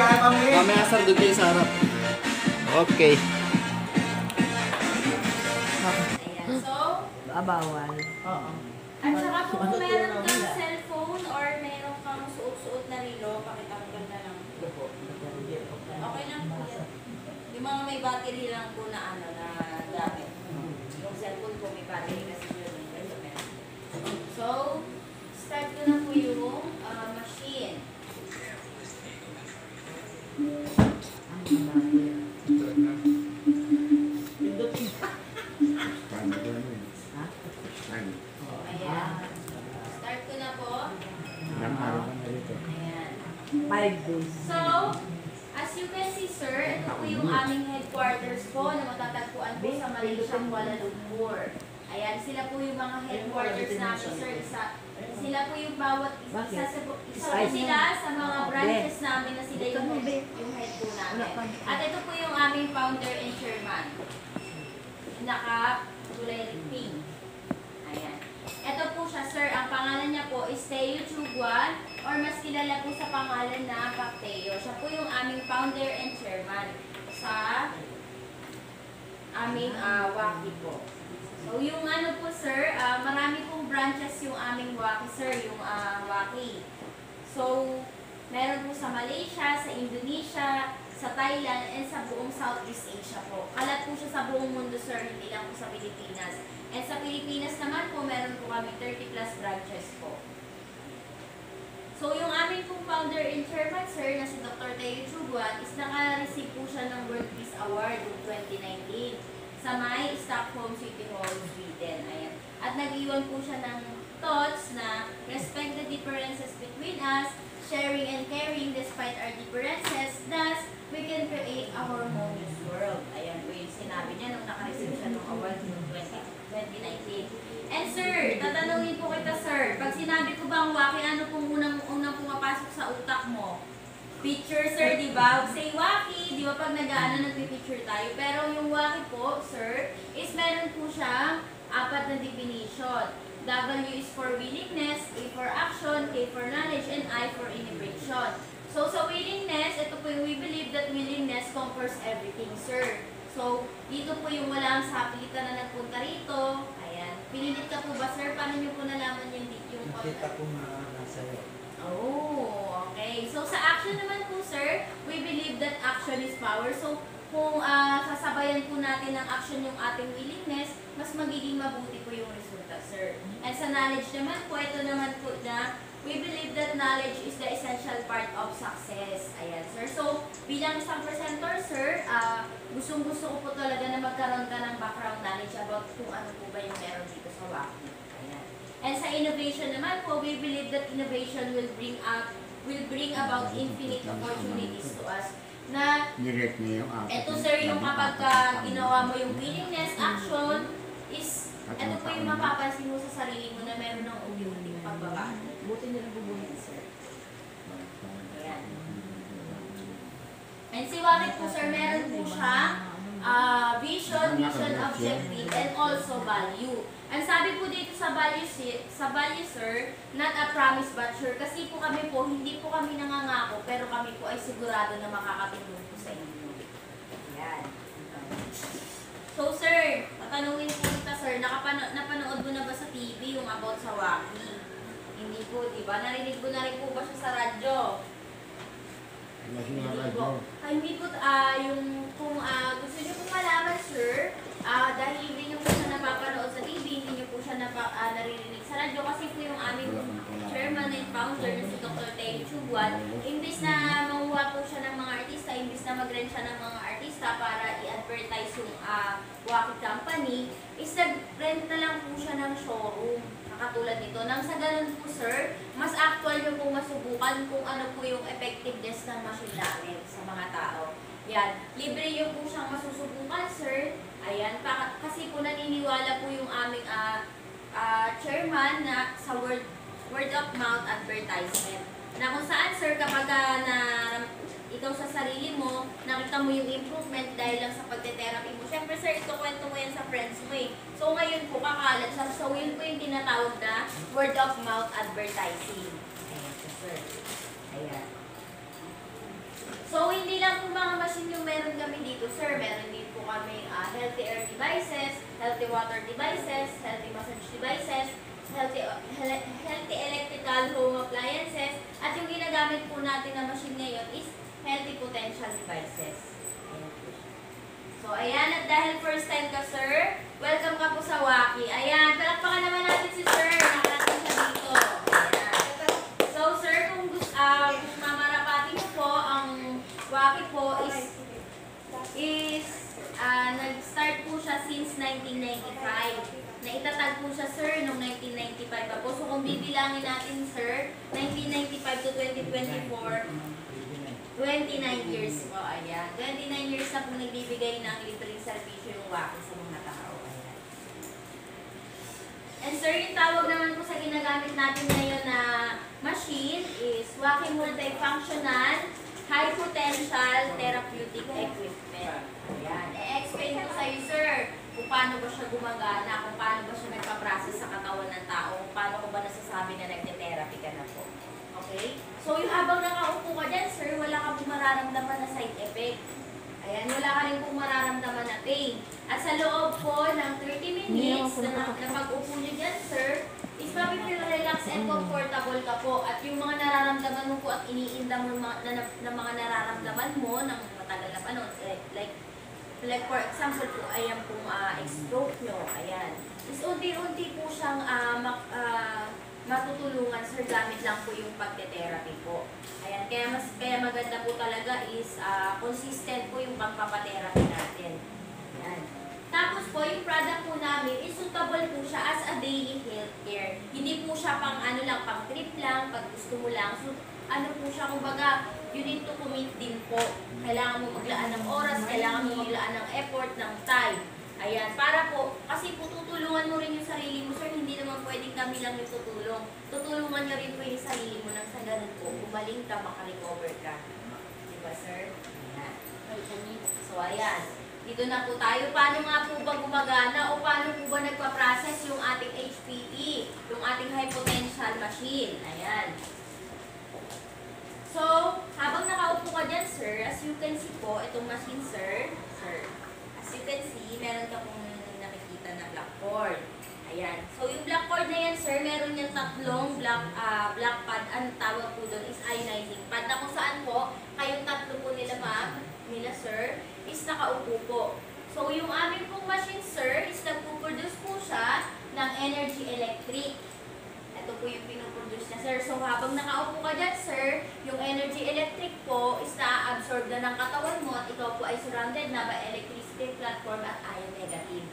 kaya kami. Mamaya sir, doon kayo sa harap. Okay. Ayan. So, Bawal. Oo. at saka po kung meron kang cellphone or meron kang suot-suot na relo, pakitanggal na lang. Okay lang po yan. Yung mga may battery lang po na ano, na gamit. Yung cellphone po may battery kasi yun. So, start ko na po yung machine. Ayan. Start ko na po. Ayan. 5 days. So, as you can see, sir, ito po yung aming headquarters po na matatagpuan po sa Malaysia, Kuala Lumpur. Ayan, sila po yung mga headquarters namin, sir. Sila po yung bawat isa po sila sa mga branches namin na sila yung head po namin. At ito po yung aming founder and chairman. Naka-kulay pink. Ayan. Ito po siya, sir. Ang pangalan niya po is Teo Chuguan, or mas kilala po sa pangalan na Pacteo. Siya po yung aming founder and chairman sa aming Waki po. So, yung ano po, sir, marami pong branches yung aming Waki, sir, yung Waki. So, meron po sa Malaysia, sa Indonesia, sa Thailand, and sa buong Southeast Asia po. Kalat po siya sa buong mundo, sir, hindi lang po sa Pilipinas. And sa Pilipinas naman po, meron po kami 30 plus branches po. So, yung aming pong founder and chairman, sir, na si Dr. Teo Chuguan, is naka-receive po siya ng World Peace Award in 2019 sa may Stockholm City Hall, Sweden. Ayan. At nag-iwan po siya ng thoughts na respect the differences between us, sharing and caring despite our differences, thus, we can create a harmonious world. Ayan po yung sinabi niya nung naka-receive siya ng award noong 2019. And sir, tatanungin po kita, sir, pag sinabi ko bang Waki, ano pong unang pumapasok sa utak mo? Picture, sir, di ba? Say Waki, di ba pag nag-ano, nagpipicture tayo. Pero yung Waki po, sir, is meron po siyang 4 na definition. W is for willingness, A for action, K for knowledge, and I for innovation. So, sa willingness, ito po yung we believe that willingness conquers everything, sir. So, dito po yung walang sapilitan na nagpunta rito. Ayan. Pinilit ka po ba, sir? Paano nyo po nalaman yung Nakita ko na nasa iyo. Oh, okay. So, sa action naman po, sir, we believe that action is power. So, kung sasabayan po natin ng action yung ating willingness, mas magiging mabuti po yung resulta, sir. And sa knowledge naman po, ito naman po na we believe that knowledge is the essential part of success. Ayan, sir. So, bilang isang presenter, sir, gustong-gusto ko po talaga na magkaroon ka ng background knowledge about kung ano po ba yung meron dito sa Waki. Ayan. And sa innovation naman po, we believe that innovation will bring about infinite opportunities to us. Na, ito sir, yung kapag ginawa mo yung willingness action, is, ito po yung mapapansin mo sa sarili mo na meron ng unti-unting pagbabago. Buti nila bubuhin, sir. Ayan. And si Waki po, sir, meron po siya vision, objective, and also value. Ang sabi po dito sa value, sir, not a promise but sure. Kasi po kami po, hindi po kami nangangako, pero kami po ay sigurado na makakatulong po sa inyo. Ayan. So, sir, tatanungin po kita, sir, napanood mo na ba sa TV yung about sa Waki? Hindi po, di ba? Narinig mo na rin po ba siya sa radyo? Hindi po. Hindi po, kung gusto niyo po malaman, sir, dahil hindi niyo po siya napapanood sa TV, hindi niyo po siya naririnig sa radyo, kasi po yung aming chairman and founder na si Dr. Teo Chuguan, imbis na manguha po siya ng mga artista, imbis na mag-rent siya ng mga artista para i-advertise yung Waki company, is nag-rent na lang po siya ng showroom. Katulad nito. Nang sa ganun po, sir, mas actual nyo pong masubukan kung ano po yung effectiveness ng machine namin sa mga tao. Yan. Libre nyo po siyang masusubukan, sir. Ayan. Kasi po naniniwala po yung aming chairman na sa word of mouth advertisement. Na kung saan, sir, kapag ikaw sa sarili mo, nakita mo yung improvement dahil lang sa pagte-therapy mo. Siyempre, sir, ito kwento mo yan sa friends mo eh. So, ngayon po, kakalat siya. So, yun po yung tinatawag na word of mouth advertising. Ayan, sir. Ayan. So, hindi lang po mga machine yung meron kami dito, sir. Meron din po kami healthy air devices, healthy water devices, healthy massage devices, healthy electrical home appliances, at yung ginagamit po natin na machine ngayon is healthy potential devices. Ayan po siya. So, ayan. At dahil first time ka, sir, welcome ka po sa Waki. Ayan. Palakpakan naman natin si sir. Nakarating siya dito. Ayan. So, sir, kung mamarapati mo po, ang Waki po is nag-start po siya since 1995. Naitatag po siya, sir, noong 1995 pa po. So, kung bibilangin natin, sir, 1995 to 2024, 29 years po. Ayan. 29 years na po nagbibigay ng libreng serbisyo yung Waki sa mga tao. Ayan. And sir, yung tawag naman po sa ginagamit natin ngayon na machine is Waki Multifunctional High Potential Therapeutic Equipment. Ayan. I-explain ko sa iyo, sir, kung paano ba siya gumagana, kung paano ba siya nagpa-process sa katawan ng tao, kung paano ko ba nasasabi na nagte-therapy ka na po. Okay? So, yung habang nakaupo ka dyan, sir, wala ka pong mararamdaman na side effect. Ayan, wala ka rin pong mararamdaman na pain. At sa loob po ng 30 minutes na pag-upo nyo dyan, sir, is mapipil relax and comfortable ka po. At yung mga nararamdaman mo po at iniinda mo na mga nararamdaman mo ng matagal na panahon, like for example po, ayan pong stroke nyo, ayan. Is unti-unti po siyang matutulungan, sir, gamit lang po yung pagte-therapy po. Ayan, kaya maganda po talaga is consistent po yung pagpapatherapy natin. Ayan. Tapos po, yung product po namin is suitable po siya as a daily health care. Hindi po siya pang pang trip lang, pag gusto mo lang. So, po siya, kumbaga, you need to commit din po. Kailangan mo maglaan ng oras, kailangan mo maglaan ng effort, ng time. Ayan, para po, kasi po tutulungan mo rin yung sarili mo, sir, hindi naman pwedeng kami lang yung tutulong. Tutulungan nyo rin po yung sarili mo nang sa ganun po, umaling ka, makarecover ka. Diba, sir? Ayan. So, ayan. Dito na po tayo. Paano nga po ba gumagana o paano po ba nagpa-process yung ating HPE, yung ating high potential machine? Ayan. So, habang nakaupo ka dyan, sir, as you can see po, itong machine, sir, as you can see, meron ka pong nakikita na blackboard. Ayan. So, yung blackboard na yan, sir, meron yung tatlong black pad. Ang tawag po doon is ionizing pad, na kung saan po, kayong tatlo po nila, ma'am, nila, sir, is nakaupo po. So, yung aming pong machine, sir, is nagpo-produce po siya ng energy electric. Ito po yung pinoproduce niya, sir. So, habang nakaupo ka dyan, sir, yung energy electric po is na-absorb na ng katawan mo at ikaw po ay surrounded na by electricity platform at ion negative.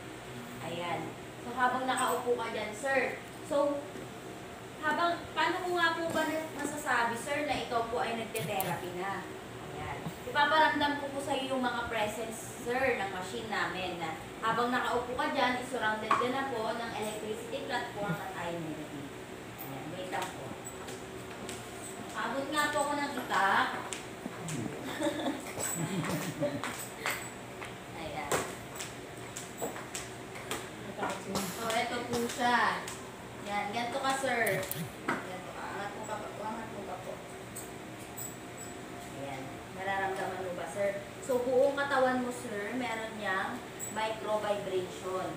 Ayan. So, habang nakaupo ka dyan, sir. So, paano ko nga po ba masasabi, sir, na ikaw po ay nagte-therapy na? Ayan. Ipaparamdam ko po sa iyo yung mga presence, sir, ng machine namin na habang nakaupo ka dyan, is surrounded ka na po ng electricity platform at ion negative. Ayan, wait lang po. Abot nga po ako ng itak. Ayan. So, ito po siya. Yan, ganito ka, sir. Ganito ka. Angat mo ka po. Angat mo ka po. Ayan. Nararamdaman mo ba, sir? So, buong katawan mo, sir, meron niyang micro-vibration.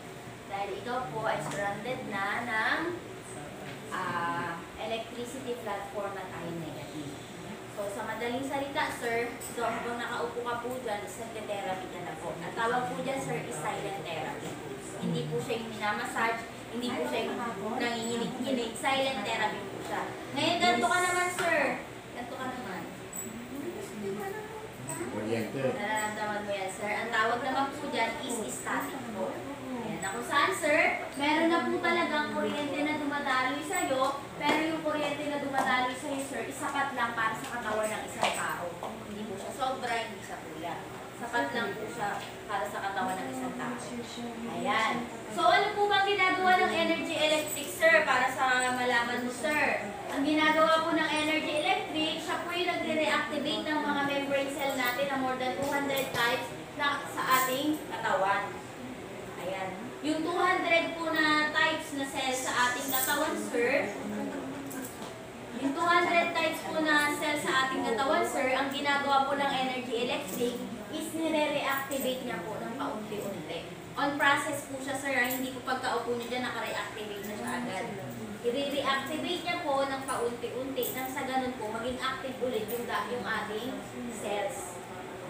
Dahil ikaw po ay surrounded na ng electricity platform at ion negative. So, sa madaling salita, sir, so habang nakaupo ka po dyan, is nagte-therapy ka na po. Ang tawag po dyan, sir, is silent therapy. Hindi po siya yung minamassage, hindi po siya yung nanginginig-nginig. Silent therapy po siya. Ngayon, ganito ka naman, sir. Ganito ka naman. Nararamdaman mo yan, sir. Ang tawag naman po dyan is static po. Ayan. Na kung saan, sir, meron na po talagang kuryente na dumadaloy sa'yo, pero yung kuryente na dumadaloy sa'yo, sir, isapat lang para sa katawan ng isang tao. Hindi po siya sobra, hindi siya kulang. Sapat lang po siya para sa katawan ng isang tao. Ayan. So, ano po bang ginagawa ng energy electric, sir, para sa malaman mo, sir? Ang ginagawa po ng energy electric, siya po yung nagre-reactivate ng mga membrane cell natin na more than 200 types na sa ating katawan. Ayan. Yung 200 po na types na cells sa ating katawan, sir, yung 200 types po po na cell sa ating katawan, sir, ang ginagawa po ng energy electric is nire-reactivate niya po ng paunti-unti. On process po siya, sir, hindi po pagkaupo niya dyan, naka-reactivate na siya agad. I-reactivate niya po ng paunti-unti nang sa ganun po, maging active ulit yung ating cells.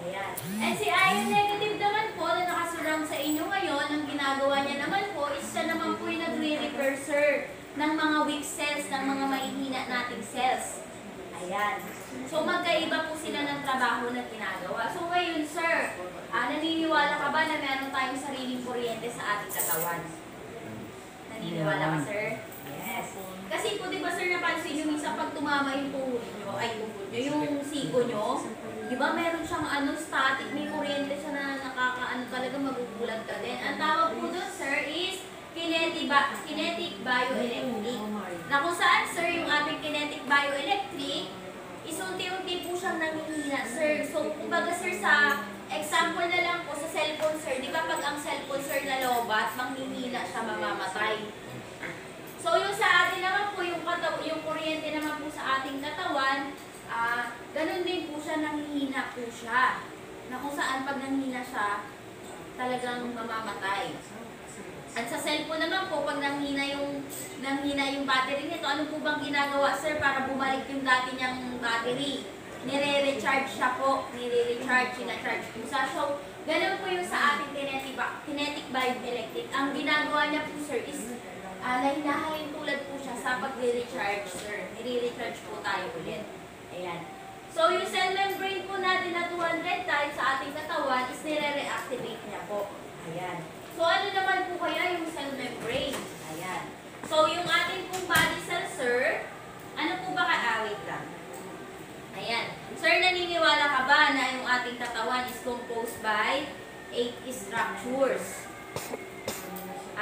Ayan. And si ion negative naman po na nakasurround sa inyo ngayon, ang ginagawa niya naman po is siya naman po yung nagre-repair, sir, ng mga weak cells, ng mga mahihina nating cells. Ayan. So, magkaiba po sila ng trabaho na ginagawa. So, ngayon, sir, naniniwala ka ba na meron tayong sariling kuryente sa ating katawan? Naniniwala ka, sir? Yes. Kasi po, di ba, sir, napansin nyo, minsan pag tumama yung tuhod nyo, yung siko nyo, di ba, meron siyang static, may kuryente siya na talaga magugulat ka din. Ang tawag po doon, sir, is kinetic bioelectric. Na kung saan, sir, yung ating kinetic bioelectric, is unti-unti po siyang nanghihina, sir. So, kumbaga, sir, sa example na lang po sa cellphone, sir, di ba pag ang cellphone, sir, nalobat, manghihina siya, mamamatay. So, yung sa atin naman po, yung kuryente naman po sa ating katawan, ganun din po siya, nanghihina po siya. Na kung saan pag nanghihina siya, talagang mamamatay. At sa cellphone naman po, pag nanghina yung battery nito, ano po bang ginagawa, sir, para bumalik yung dati niyang battery? Nire-recharge siya po. Sinacharge po siya. So, ganun po yung sa ating kinetic bioelectric. Ang ginagawa niya po, sir, is hinahalin tulad po siya sa pag-recharge, sir. Nire-recharge po tayo ulit. Ayan. So, yung cell membrane po natin na 200 times sa ating katawan is nire-reactivate niya po. Ayan. So, ano naman po kaya yung cell membrane? Ayan. So, yung ating pong body cell, sir, ano po ba kaawit lang? Ayan. Sir, naniniwala ka ba na yung ating katawan is composed by 8 structures?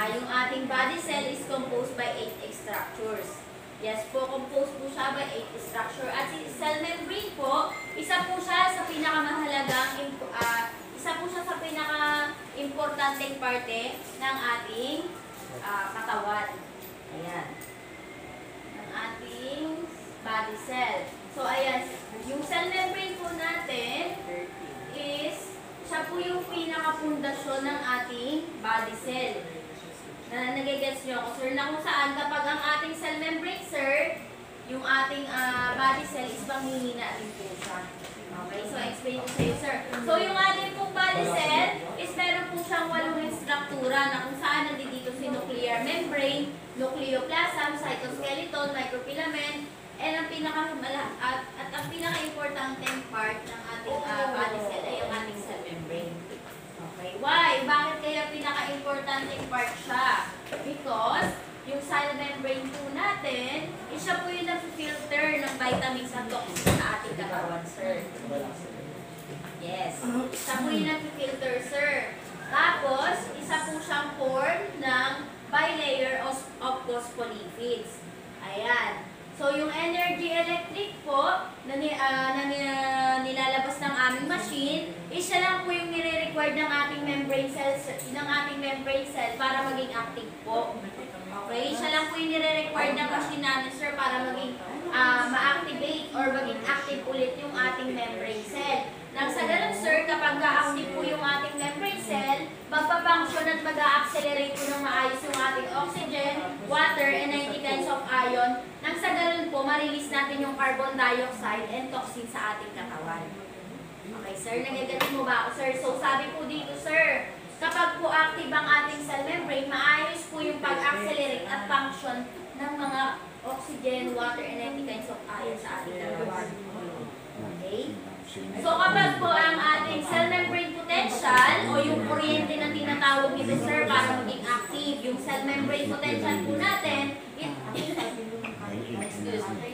Yung ating body cell is composed by 8 structures. Yes po, composed po siya by 8 structure. At si cell membrane po, isa po siya sa pinaka-importanteng parte ng ating katawan. Ayan. Ng ating body cell. So, ayan. Yung cell membrane po natin is, siya po yung pinaka-pundasyon ng ating body cell. Na nagigets nyo ako, sir, na kung saan kapag ang ating cell membrane, sir, yung ating body cell is panghihina rin po siya. Okay, so explain ko sa iyo, sir. So, yung ating pong body cell is meron po siyang 8 struktura na kung saan nandito si nuclear membrane, nucleoplasm, cytoskeleton, microfilament, and ang pinaka-importanteng part ng ating body cell ay yung ating cell membrane. Okay, why? Bakit kaya pinaka-importanteng part siya? Because yung cell membrane po natin, siya po yung nag-filter ng vitamins at toxins sa ating katawan, sir. Yes. Siya po yung nag-filter, sir. Tapos, isa po siyang form ng bilayer of phospholipids. Ayan. So, yung energy electric po na nilalabas ng aming machine, siya lang po yung nire-required ng ating membrane cell para maging active po. Okay? Siya lang po yung nire-required ng machine namin, sir, para maging ma-activate or maging active ulit yung ating membrane cell. Nang sa ganun, sir, kapag active po yung ating membrane cell, magpapunction at mag-accelerate po ng maayos yung ating oxygen, water, and 90 kinds of ion. Nang sa ganun po, ma-release natin yung carbon dioxide and toxin sa ating katawan. Okay, sir, nagagaling mo ba ako, sir? So, sabi po dito, sir, kapag po active ang ating cell membrane, maayos po yung pag-accelerate at function ng mga oxygen, water, and 90 kinds of ion sa ating katawan. Okay? So, kapag po ang ating cell membrane potential o yung kuryente na tinatawag nito, sir, para maging active, yung cell membrane potential po natin,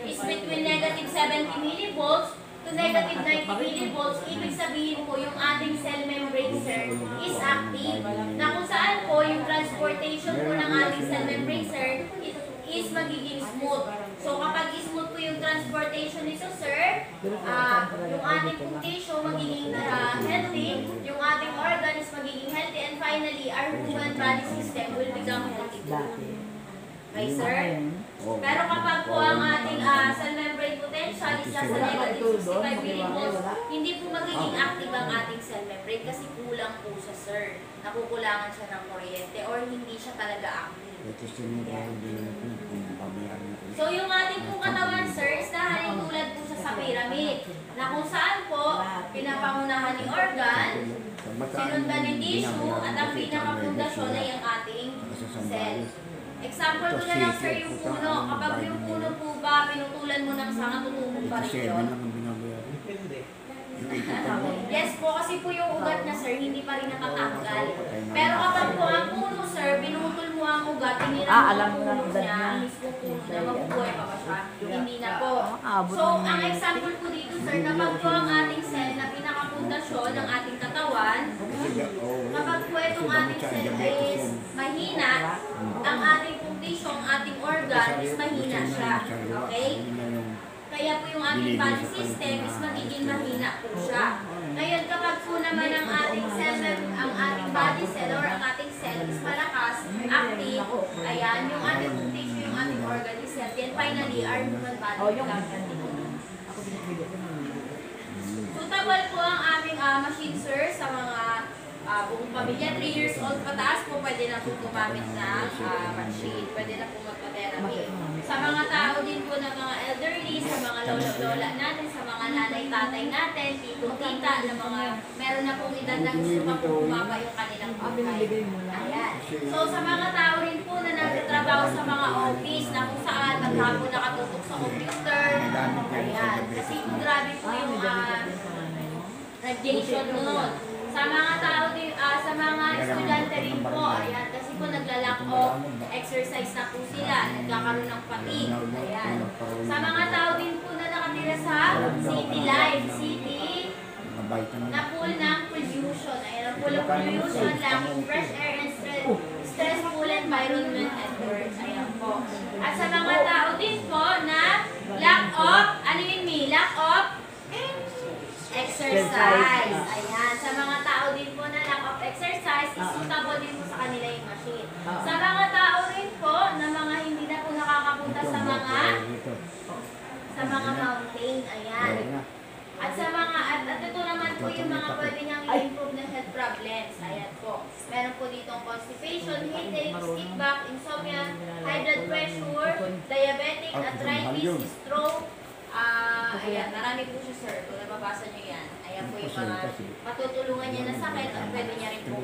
is between negative 70 millivolts to negative 90 millivolts. Ibig sabihin po, yung ating cell membrane, sir, is active. Na kung saan po, yung transportation po ng ating cell membrane, sir, is magiging smooth. So, kapag smooth po yung transportation nito, sir, yung ating pong tissue magiging healthy, yung ating organs magiging healthy, and finally, our human body system will become healthy too. Okay, sir? Pero kapag po ang ating cell membrane potential is siya sa negative 65 millimoles, hindi po magiging active ang ating cell membrane kasi kulang po siya, sir. Nakukulangan siya ng kuryente or hindi siya talaga active. So yung ating pong katawan, sir, is nahalin tulad po siya sa pyramid na kung saan po pinapangunahan ni organ, sinundan ni tissue, at ang pinakapundasyon ay ang ating cell. Example ko na lang, sir, yung puno. Kapag yung puno po ba, pinutulan mo ng sanga, tutubog pa rin yun? Depende. Yes po, kasi po yung ugat na, sir, hindi pa rin natatanggal. Pero kapag po ang puno, sir, pinutol mo ang ugat, tinira mo alam ang mo puno ng ugat niya, niya. mismo puno na mabubuhay pa ba siya? Hindi na po. Abot So, ng ang example po dito, sir, kapag po ang ating cell na pinakapundasyon ng ating katawan, kapag po itong ating cell is mahina, ang ating pong tissue, ang ating organ is mahina siya. Okay? Kaya po yung ating body system is magiging mahina po siya. Ngayon, kapag po naman ang ating cell, ang ating body cell or ang ating cell is malakas, active, ayan, yung ating pong tissue, yung ating organ is healthy, and finally, our human body becomes healthy. Suitable po ang aming machine, sir, sa mga buong pamilya. 3 years old pataas po, pwede na po gumamit ng machine. Pwede na po magpa-therapy. Sa mga tao din po ng mga elderly, sa mga lolo-lola natin, sa mga nanay-tatay natin, tito-tita, na mga meron na pong edad na gusto pa po bumaba yung kanilang buhay. Ayan. So, sa mga tao rin po na nagtatrabaho sa mga office, na kung saan maghapon nakatutok sa computer. Ayan. Kasi po grabe po yung radiation nun. Sa mga tao din, sa mga estudyante rin po, ayan, kasi po nagla-lack of exercise na po sila, nagkakaroon ng fatigue, ayan. Sa mga tao din po na nakatira sa city life, city, na full ng pollution, ayan, full of pollution, lacking fresh air and stressful environment at work, ayan po. At sa mga tao din po na lack of, ano yun, lack of exercise. Ayan. Sa mga tao din po na lack of exercise, is suitable din po sa kanila yung machine. Sa mga tao rin po na mga hindi na po nakakapunta sa mga mountain. Ayan. At sa mga, at ito naman po yung mga pwede niyang i-improve na health problems. Ayan po. Meron po ditong constipation, headache, stick back, insomnia, high blood pressure, diabetic, arthritis, stroke. Ayan, marami po siya, sir. Kung nababasa niyo yan, ayan po yung mga matutulungan niya na sakit at pwede niya rin po.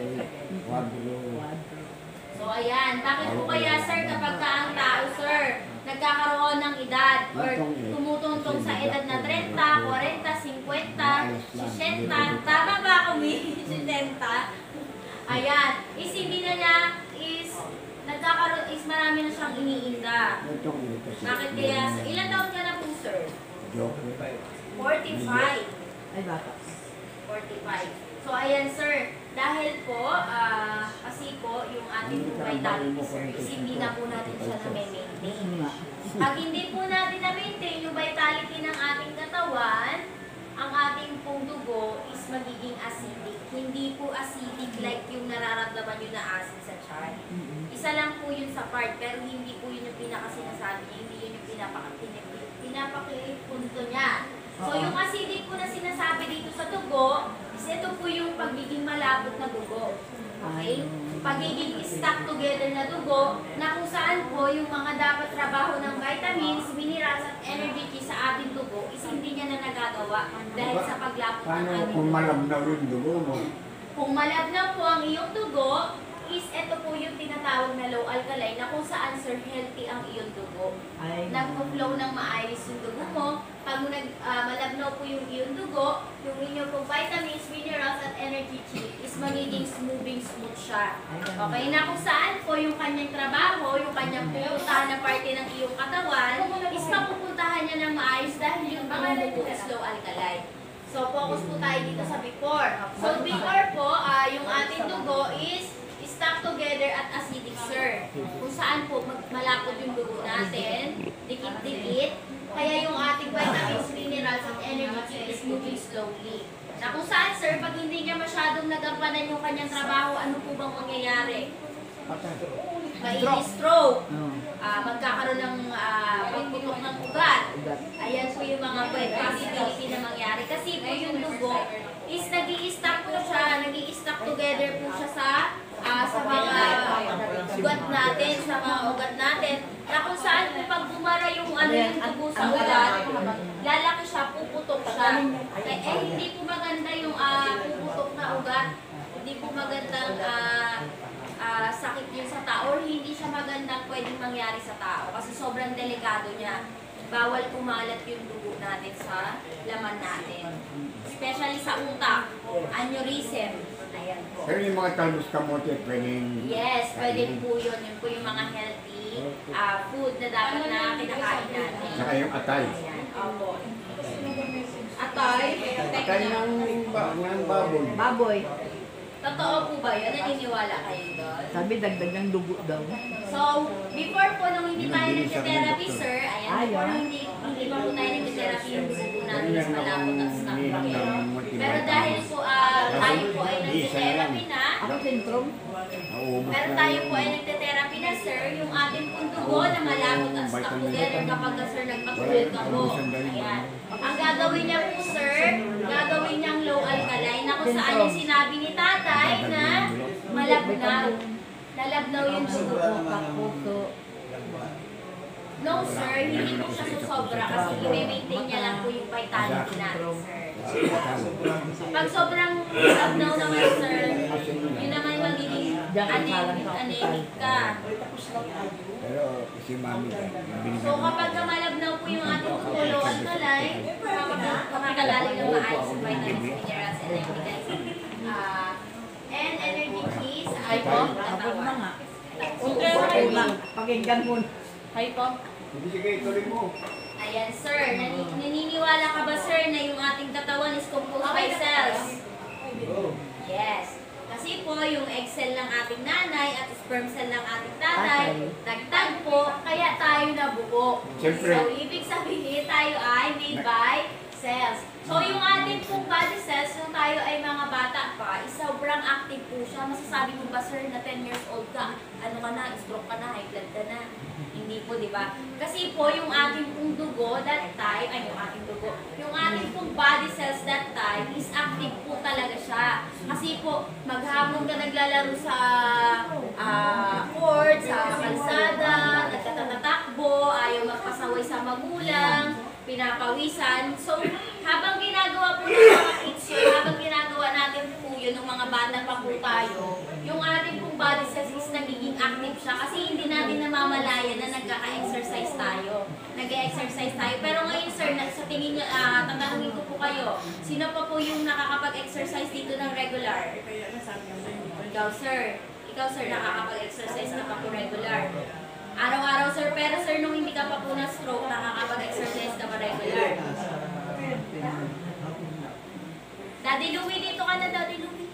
So, ayan. Bakit po kaya, sir, kapag ka ang tao, sir, nagkakaroon ng edad or tumutuntong sa edad na 30, 40, 50, 60, tama ba ako, may 70? Ayan. Is hindi na niya, nagkakaroon, marami na siyang iniinda. Bakit kaya, ilan taon ka na po, sir? 45. Ay, bata. 45. So, ayan, sir. Dahil po, kasi po, yung ating vitality, sir, is hindi na po natin siya na-maintain. Pag hindi po natin na-maintain yung vitality ng ating katawan, ang ating pong dugo is magiging acidic. Hindi po acidic like yung nararamdaman nyo na acid sa chart. Isa lang po yun sa part, pero hindi po yun yung pinakasinasabi niya, hindi yun yung pinapakipunto niya. So, yung acidic po na sinasabi dito sa dugo, is ito po yung pagiging malapot na dugo. Okay? Pagiging stuck together na dugo, na kung saan po yung mga dapat trabaho ng vitamins, minerals, at energy key sa ating dugo, is hindi niya na nagagawa dahil sa paglapot ng ating dugo. Kung malabnaw yung dugo mo? Kung malabnaw po ang iyong dugo, is ito po yung tinatawag na low alkaline na kung saan, sir, healthy ang iyong dugo. Nag-flow ng maayos yung dugo mo. Pag malabnaw po yung iyong dugo, yung inyong pong vitamins, minerals, at energy chi is magiging smooth siya. Okay, na kung saan po yung kanyang trabaho, yung kanyang pupuntahan na parte ng iyong katawan, is mapupuntahan niya ng maayos dahil yung dugo is low alkaline. So, focus po tayo dito sa before. So, before po, yung ating dugo is stuck together at acidic, sir. Kung saan po malapot yung dugo natin, dikit-dikit, kaya yung ating vitamins, minerals, at energy is moving slowly. Na kung saan, sir, pag hindi niya masyadong nagampanan yung kanyang trabaho, ano po bang mangyayari? mai-stroke, Oo. magkakaroon ng pagputok ng ugat. Ugat. Ayan po yung mga pwede possibility na mangyari. Kasi po yung dugo is nag-i-stack po siya, nag-i-stack together po siya sa mga ugat natin, sa mga ugat natin. Na kung saan po pag bumara yung yung dugo sa ugat, lalaki siya, puputok siya. Hindi po maganda yung puputok na ugat. Hindi po magandang sakit yun sa tao or hindi siya magandang pwedeng mangyari sa tao kasi sobrang delikado niya. Bawal kumalat yung dugo natin sa laman natin. Especially sa utak, aneurysm. Ayan po. Pero yung mga talbos kamote, pwedeng... Yes, pwede po yun. Yun po yung mga healthy food na dapat na kinakain natin. Saka yung atay. Ayan, opo. Atoy, Atay ng baboy. Baboy. totoo po ba yun? Naniniwala kayo doon? Sabi dagdag ng dugo daw. So, before po nung hindi tayo nagte-therapy, sir, ayan, before nung hindi pa po tayo nagte-therapy, yung dugo po natin is malapot at stuck pa kayo. Pero dahil po tayo po ay nagte-therapy na, Ako syndrome. pero tayo po ay nagte-therapy na, sir, yung ating pong dugo na malapot at stuck together kapag sir nagpatulog ka po. Ayan. Ang gagawin niya po, sir, gagawin niyang low alkaline na kung saan yung sinabi ni tatay na malabnaw. Nalabnaw yung dugo po. Puso. No, sir, hindi po siya susobra kasi i-maintain niya lang po yung vitality natin, sir. Pag sobrang labnaw naman, sir, yun naman magiging anemic ka. Pero si mami ka, So kapag malabnaw po yung ating tulo alkaline, makakagaling ng maayos yung vitamins, minerals, and everything. And energy keys, ay po, Kapag na nga. Okay, Okay lang. Pakinggan mo. Hi po. Sige, ituloy mo. Ayan, sir. Naniniwala ka ba, sir, na yung ating katawan is composed by cells? Yes. Kasi po, yung egg cell ng ating nanay at sperm cell ng ating tatay, nagtagpo, kaya tayo nabuo. Siyempre. So, ibig sabihin, tayo ay made by cells. So, yung ating pong body cells, yung tayo ay mga bata pa, is sobrang active po siya. Masasabi mo ba, sir, na 10 years old ka, ano ka na, stroke ka na, high blood ka na? Hindi po, di ba? Kasi po, yung ating pong dugo that time, ay yung ating dugo, yung ating pong body cells that time is active po talaga siya. Kasi po, maghapon ka naglalaro sa court, sa kalsada, nagtatatakbo, ayaw magpasaway sa magulang, pinapawisan. So, habang ginagawa po ng mga kids yun, habang ginagawa natin po yun, ng mga bata pa po tayo, yung ating pong body cells is nagiging active siya kasi hindi natin namamalayan na nagkaka-exercise tayo. Nag-exercise tayo. Pero ngayon, sir, sa tingin nyo, tatanungin ko po kayo, sino pa po yung nakakapag-exercise dito ng regular? Ikaw, sir. Ikaw, sir, nakakapag-exercise ka pa po regular. Araw-araw, sir. Pero, sir, nung hindi ka pa po na-stroke, nakakapag-exercise ka pa regular. Daddy Louie, dito ka na, Daddy Louie.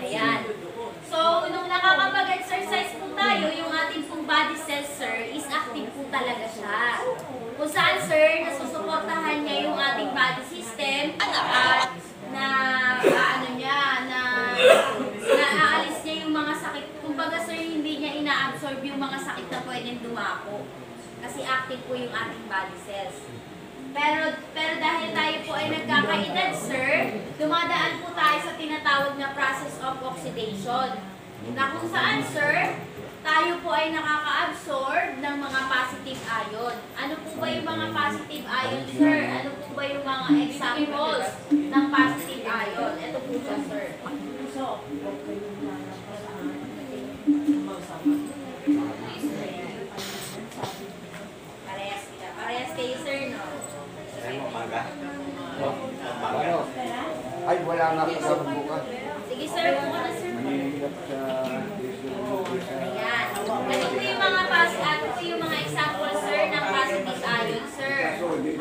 Ayan. So, nung nakakapag-exercise po tayo, yung ating pong body cells, sir, is active po talaga siya. Kung saan, sir, nasusuportahan niya yung ating body system at aalis niya yung mga sakit. Kumbaga, sir, hindi niya ina-absorb yung mga sakit na pwedeng dumako. Kasi active po yung ating body cells. Pero dahil tayo po ay nagkakaedad, sir, dumadaan po tayo sa tinatawag na process of oxidation. Na kung saan, sir, tayo po ay nakaka-absorb ng mga positive ion. Ano po ba yung mga positive ion, sir? Ano po ba yung mga examples ng positive ion? Ito po siya, sir. Parehas kayo, sir, no? Ay, wala nga pa sa bukas. Sige, sir, po ka na, sir. Manihirap sa... Ayan. Ito po yung mga ito po yung mga example, sir, ng positive ion, sir.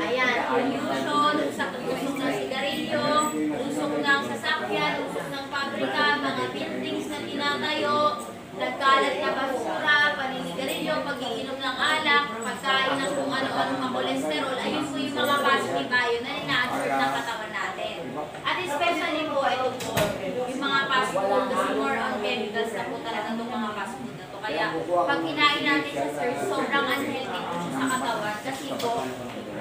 Ayan, pollution, sa tusok ng sigarilyo, tusok ng sasakyan, tusok ng pabrika, mga buildings na tinatayo, nagkalat na basura, paninigarilyo, pag-iinom ng alak, pagkain ng kung ano-ano mga cholesterol, ayun po yung mga positive ion na ina-absorb ng katawan natin. At especially po, ito po, yung mga fast food kasi more on chemical na po talaga itong mga fast food na to. Kaya pag kinain natin siya, sir, sobrang unhealthy po siya sa katawan kasi po,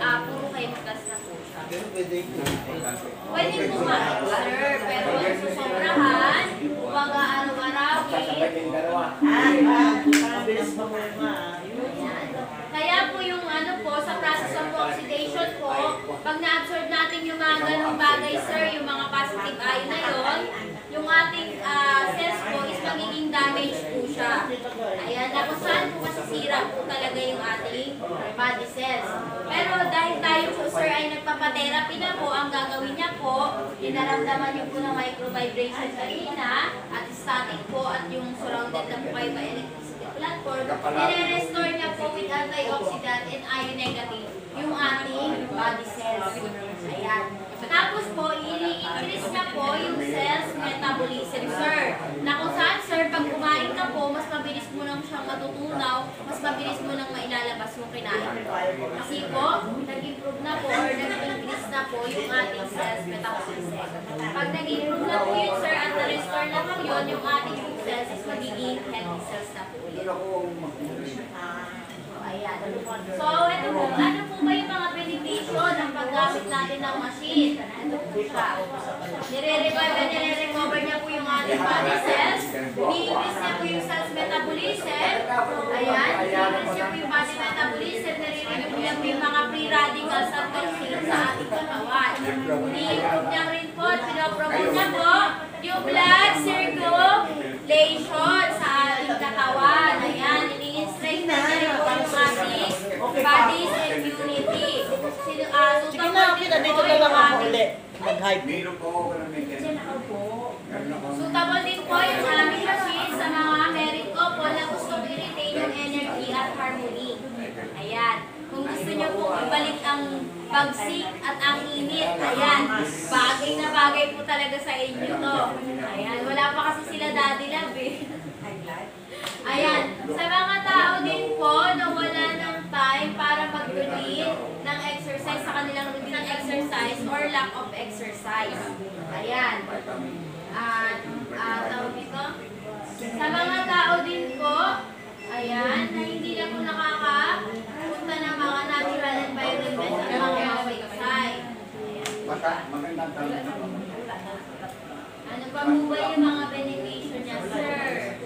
puro chemicals na po siya. Pero pwede ito. Pwede kumain, sir, pero huwag susobrahan, huwag araw-arawin. Mabilis mo muna. Ayan. Kaya po yung ano po, sa process of oxidation po, pag na-absorb natin yung mga ganong bagay, sir, yung mga positive ion na yon, yung ating cells po is magiging damage po siya. Ayan, na kung saan po masisira po talaga yung ating body cells. Pero dahil tayo po, sir, ay nagpapatherapy na po, ang gagawin niya po, dinaramdaman niyo po ng microvibration kanina, at static po, at yung surrounded na po kayo by electricity platform, nire-restore niya po with antioxidant and ion negative yung ating body cells. Ayan. Tapos po, i-increase niya po yung cells metabolism, sir. Na kung saan, sir, pag kumain ka po, mas mabilis mo nang siyang matutunaw, mas mabilis mo nang mailalabas yung kinain mo. Kasi po, nag-improve na po or nag-increase na po yung ating cells metabolism. Pag nag-improve na po yun, sir, at na-restore na po yun, yung ating cells is magiging healthy cells na po yun. Ayan. So, ito po, ano po ba yung mga benepisyon ng paggamit natin ng machine? Ito po siya. Nire-recover niya po yung ating body cells. Ni-increase niya po yung cells metabolism. Ayan. Ni-increase niya po yung body metabolism. Nire-remove niya po yung mga free radicals at toxins sa ating katawan. Ni-improve niya rin po at pinopromote niya po yung blood circulation sa ating katawan. Ayan. Ini-strengthen niya rin po yung ating body's immunity. Sige na, kita dito na lang ako ulit. Mag-hype. Suitable din po yung aming machine sa mga merit ko po na gusto i-retain yung energy at harmony. Ayan. Kung gusto nyo po ibalik ang bagsik at ang init, ayan. Bagay na bagay po talaga sa inyo to. Ayan. Wala pa kasi sila daddy love eh. Ayan. Sa mga tao din po na wala ng time para mag-routine ng exercise sa kanilang routine ng exercise or lack of exercise. Ayan. Tawag dito. Sa mga tao din po, ayan, na hindi na po nakakapunta ng mga natural environment at mga website. Ano pa po ba yung mga beneficial niya, sir?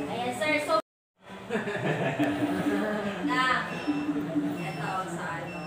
Ayan, sir. So, na, ito sa ano.